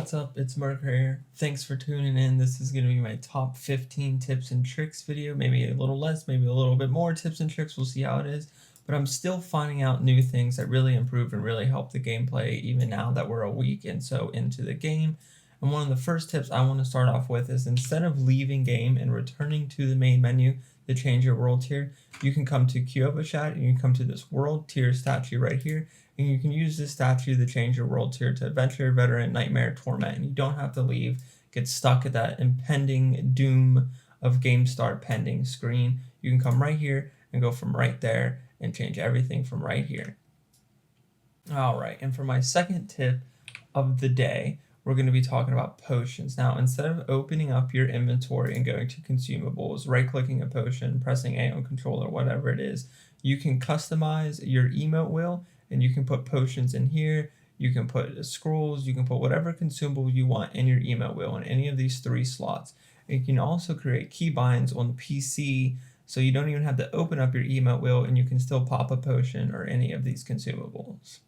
What's up? It's Mark here. Thanks for tuning in. This is going to be my top 15 tips and tricks video. Maybe a little less, maybe a little bit more tips and tricks. We'll see how it is. But I'm still finding out new things that really improve and really help the gameplay even now that we're a week and so into the game. And one of the first tips I want to start off with is instead of leaving game and returning to the main menu to change your world tier, you can come to Kyovashad and you can come to this world tier statue right here. And you can use this statue to change your world tier to Adventure, Veteran, Nightmare, Torment, and you don't have to leave, get stuck at that impending doom of game start pending screen. You can come right here and go from right there and change everything from right here. Alright, and for my second tip of the day, we're going to be talking about potions. Now, instead of opening up your inventory and going to consumables, right-clicking a potion, pressing A on controller, whatever it is, you can customize your emote wheel and you can put potions in here, you can put scrolls, you can put whatever consumable you want in your emote wheel in any of these 3 slots. And you can also create keybinds on the PC so you don't even have to open up your emote wheel and you can still pop a potion or any of these consumables.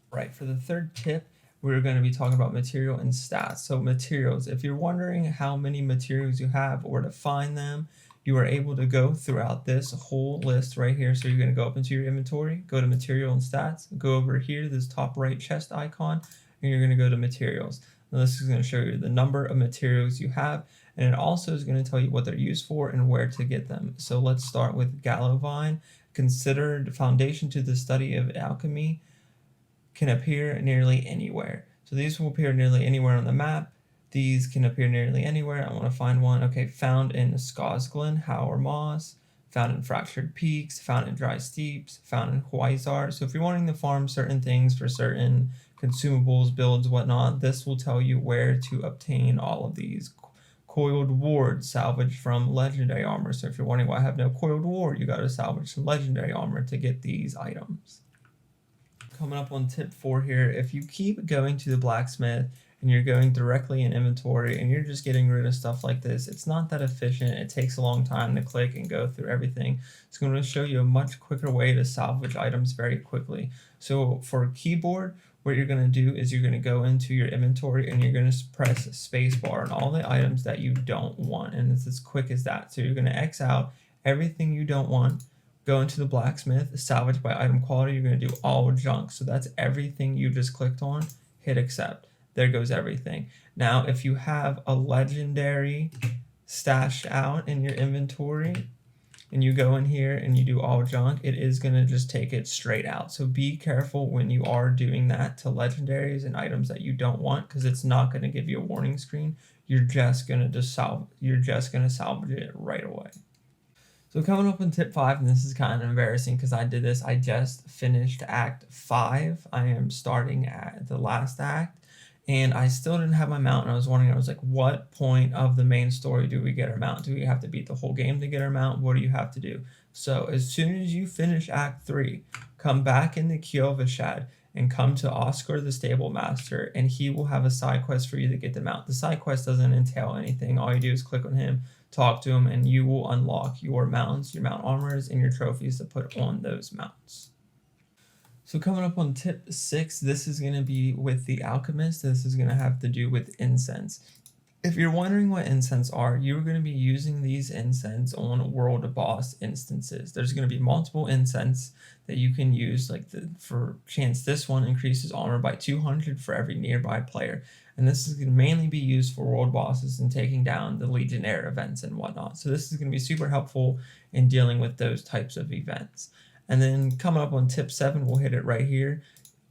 Right, for the third tip, we're going to be talking about material and stats. So materials, if you're wondering how many materials you have or to find them, you are able to go throughout this whole list right here. So you're going to go up into your inventory, go to material and stats, go over here to this top right chest icon, and you're going to go to materials. Now this is going to show you the number of materials you have, and it also is going to tell you what they're used for and where to get them. So let's start with Gallovine. Considered foundation to the study of alchemy, can appear nearly anywhere. So these will appear nearly anywhere on the map. These can appear nearly anywhere. I want to find one. Okay, found in Skosglen, Howler Moss, found in Fractured Peaks, found in Dry Steeps, found in Huizar. So if you're wanting to farm certain things for certain consumables, builds, whatnot, this will tell you where to obtain all of these. Coiled Ward, salvaged from legendary armor. So if you're wondering why I have no Coiled Ward, you got to salvage some legendary armor to get these items. Coming up on tip 4 here, if you keep going to the blacksmith and you're going directly in inventory and you're just getting rid of stuff like this, it's not that efficient. It takes a long time to click and go through everything. It's going to show you a much quicker way to salvage items very quickly. So for a keyboard, what you're going to do is you're going to go into your inventory and you're going to press spacebar on all the items that you don't want, and it's as quick as that. So you're going to X out everything you don't want, go into the blacksmith, salvage by item quality, you're going to do all junk. So that's everything you just clicked on, hit accept. There goes everything. Now, if you have a legendary stashed out in your inventory and you go in here and you do all junk, it is going to just take it straight out. So be careful when you are doing that to legendaries and items that you don't want, because it's not going to give you a warning screen. You're just going to salvage it right away. So coming up on tip 5, and this is kind of embarrassing because I did this. I just finished Act 5. I am starting at the last act, and I still didn't have my mount, and I was wondering, I was like, what point of the main story do we get our mount? Do we have to beat the whole game to get our mount? What do you have to do? So as soon as you finish Act 3, come back in the Kyovashad and come to Oscar the Stable Master, and he will have a side quest for you to get the mount. The side quest doesn't entail anything. All you do is click on him, talk to him, and you will unlock your mounts, your mount armors, and your trophies to put on those mounts. So coming up on tip 6, this is going to be with the alchemist. This is going to have to do with incense. If you're wondering what incense are, you're going to be using these incense on world boss instances. There's going to be multiple incense that you can use, like for chance this one increases armor by 200 for every nearby player. And this is going to mainly be used for world bosses and taking down the Legionnaire events and whatnot. So this is going to be super helpful in dealing with those types of events. And then coming up on tip 7, we'll hit it right here.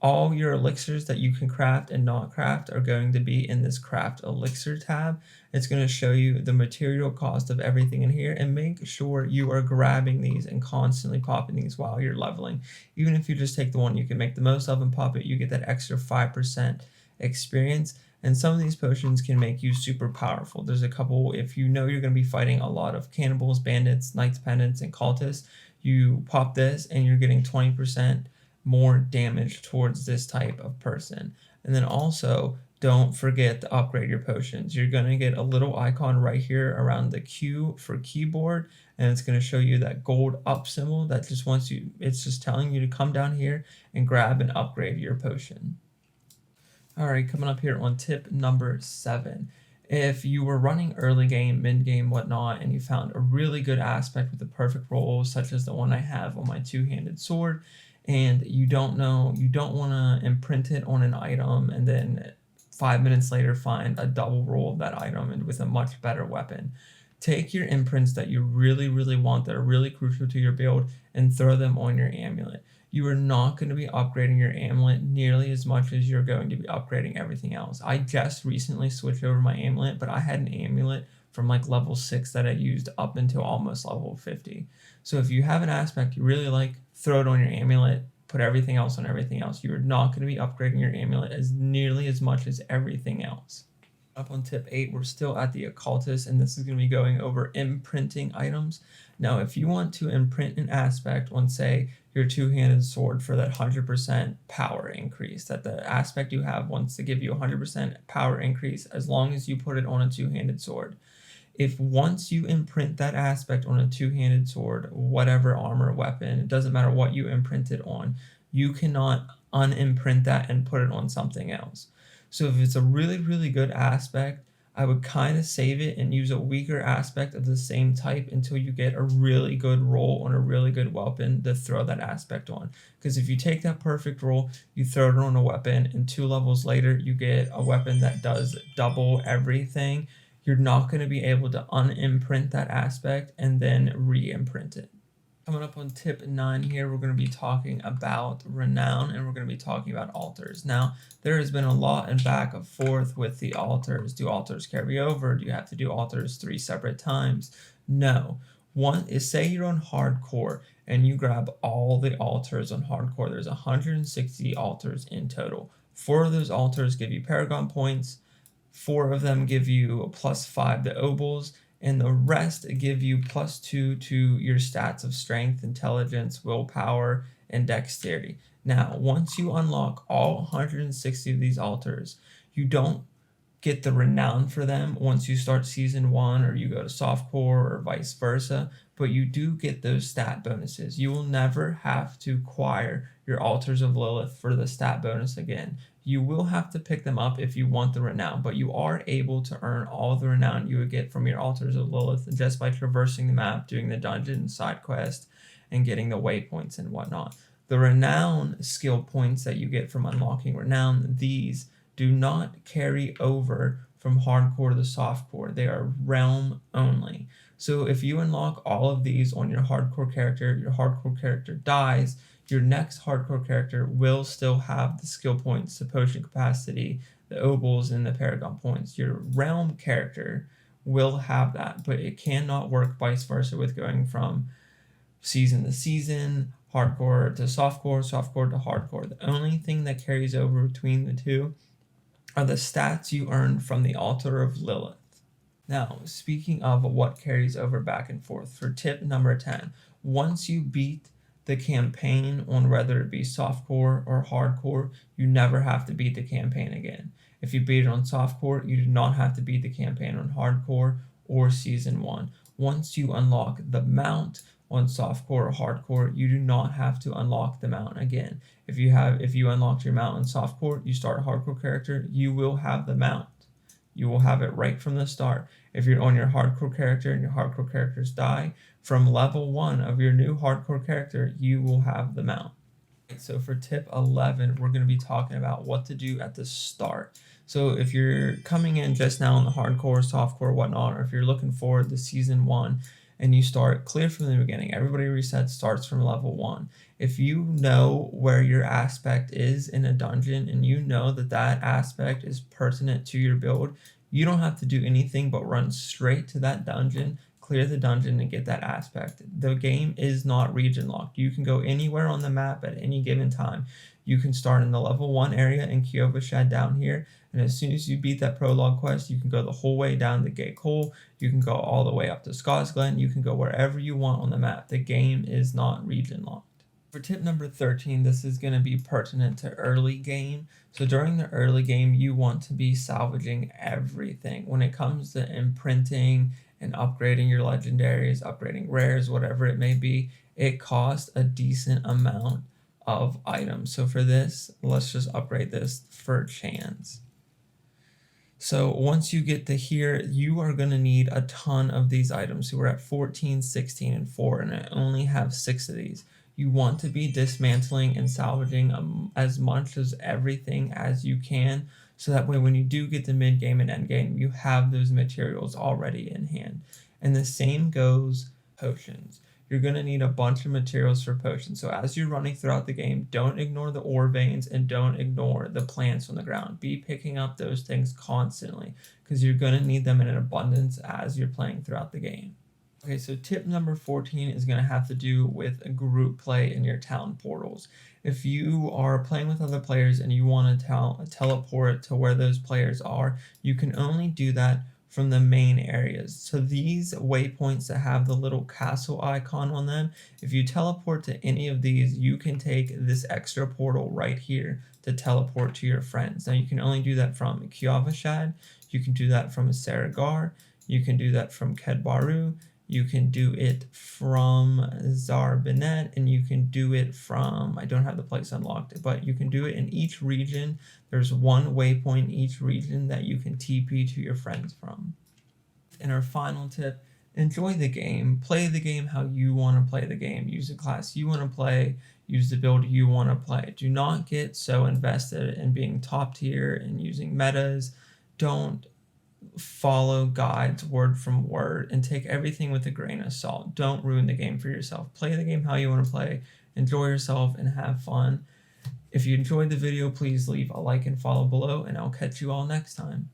All your elixirs that you can craft and not craft are going to be in this craft elixir tab. It's going to show you the material cost of everything in here, and make sure you are grabbing these and constantly popping these while you're leveling. Even if you just take the one you can make the most of and pop it, you get that extra 5% experience. And some of these potions can make you super powerful. There's a couple, if you know you're going to be fighting a lot of cannibals, bandits, knights pendants, and cultists, you pop this and you're getting 20% more damage towards this type of person. And then also, don't forget to upgrade your potions. You're going to get a little icon right here around the Q for keyboard, and it's going to show you that gold up symbol that just wants you, it's just telling you to come down here and grab and upgrade your potion. All right, coming up here on tip number 7. If you were running early game, mid game, whatnot, and you found a really good aspect with the perfect roll, such as the one I have on my two-handed sword, and you don't want to imprint it on an item, and then 5 minutes later find a double roll of that item and with a much better weapon. Take your imprints that you really want, that are really crucial to your build, and throw them on your amulet. You are not going to be upgrading your amulet nearly as much as you're going to be upgrading everything else. I just recently switched over my amulet, but I had an amulet from like level 6 that I used up until almost level 50. So if you have an aspect you really like, throw it on your amulet, put everything else on everything else. You're not going to be upgrading your amulet as nearly as much as everything else. Up on tip 8, we're still at the occultist, and this is going to be going over imprinting items. Now, if you want to imprint an aspect on, say, your two-handed sword for that 100% power increase, that the aspect you have wants to give you 100% power increase as long as you put it on a two-handed sword. If once you imprint that aspect on a two-handed sword, whatever armor, weapon, it doesn't matter what you imprint it on, you cannot unimprint that and put it on something else. So if it's a really good aspect, I would kind of save it and use a weaker aspect of the same type until you get a really good roll on a really good weapon to throw that aspect on. Because if you take that perfect roll, you throw it on a weapon, and 2 levels later, you get a weapon that does double everything, you're not going to be able to unimprint that aspect and then re-imprint it. Coming up on tip 9 here, we're going to be talking about renown, and we're going to be talking about altars. Now, there has been a lot and back and forth with the altars. Do altars carry over? Do you have to do altars 3 separate times? No. One is, say you're on hardcore and you grab all the altars on hardcore. There's 160 altars in total. 4 of those altars give you paragon points. 4 of them give you +5 to obols, and the rest give you +2 to your stats of strength, intelligence, willpower, and dexterity. Now, once you unlock all 160 of these altars, you don't get the renown for them once you start season 1 or you go to softcore or vice versa, but you do get those stat bonuses. You will never have to acquire your altars of Lilith for the stat bonus again. You will have to pick them up if you want the renown, but you are able to earn all the renown you would get from your altars of Lilith just by traversing the map, doing the dungeon side quest, and getting the waypoints and whatnot. The renown skill points that you get from unlocking renown, these do not carry over from hardcore to the softcore. They are realm only. So if you unlock all of these on your hardcore character dies, your next hardcore character will still have the skill points, the potion capacity, the obols, and the paragon points. Your realm character will have that, but it cannot work vice versa with going from season to season, hardcore to softcore, softcore to hardcore. The only thing that carries over between the two are the stats you earned from the altar of Lilith. Now, speaking of what carries over back and forth, for tip number 10, once you beat the campaign on whether it be softcore or hardcore, you never have to beat the campaign again. If you beat it on softcore, you do not have to beat the campaign on hardcore or season 1. Once you unlock the mount on softcore or hardcore, you do not have to unlock the mount again. If you unlocked your mount on softcore, you start a hardcore character, you will have the mount. You will have it right from the start. If you're on your hardcore character and your hardcore characters die, from level 1 of your new hardcore character, you will have the mount. So for tip 11, we're going to be talking about what to do at the start. So if you're coming in just now on the hardcore, softcore, whatnot, or if you're looking forward to season 1, and you start clear from the beginning, everybody resets, starts from level 1. If you know where your aspect is in a dungeon and you know that that aspect is pertinent to your build, you don't have to do anything but run straight to that dungeon, clear the dungeon, and get that aspect. The game is not region locked. You can go anywhere on the map at any given time. You can start in the level 1 area in Kiova Shed down here, and as soon as you beat that prologue quest, you can go the whole way down to Gate Hole, you can go all the way up to Scott's Glen, you can go wherever you want on the map. The game is not region locked. For tip number 13, this is going to be pertinent to early game. So during the early game, you want to be salvaging everything. When it comes to imprinting and upgrading your legendaries, upgrading rares, whatever it may be, it costs a decent amount of items. So for this, let's just upgrade this for chance. So once you get to here, you are going to need a ton of these items. So we're at 14, 16, and 4, and I only have 6 of these. You want to be dismantling and salvaging as much as everything as you can, so that way when you do get to mid-game and end-game, you have those materials already in hand. And the same goes potions. You're going to need a bunch of materials for potions. So as you're running throughout the game, don't ignore the ore veins and don't ignore the plants on the ground. Be picking up those things constantly because you're going to need them in an abundance as you're playing throughout the game. Okay, so tip number 14 is going to have to do with a group play in your town portals. If you are playing with other players and you want to teleport to where those players are, you can only do that from the main areas. So these waypoints that have the little castle icon on them, if you teleport to any of these, you can take this extra portal right here to teleport to your friends. Now you can only do that from Kiavashad, you can do that from Saragar, you can do that from Kedbaru, you can do it from Zarbinet, and you can do it from, I don't have the place unlocked, but you can do it in each region. There's one waypoint in each region that you can TP to your friends from. And our final tip, enjoy the game. Play the game how you want to play the game. Use the class you want to play. Use the build you want to play. Do not get so invested in being top tier and using metas. Don't follow guides word from word and take everything with a grain of salt. Don't ruin the game for yourself. Play the game how you want to play, enjoy yourself, and have fun. If you enjoyed the video, please leave a like and follow below, and I'll catch you all next time.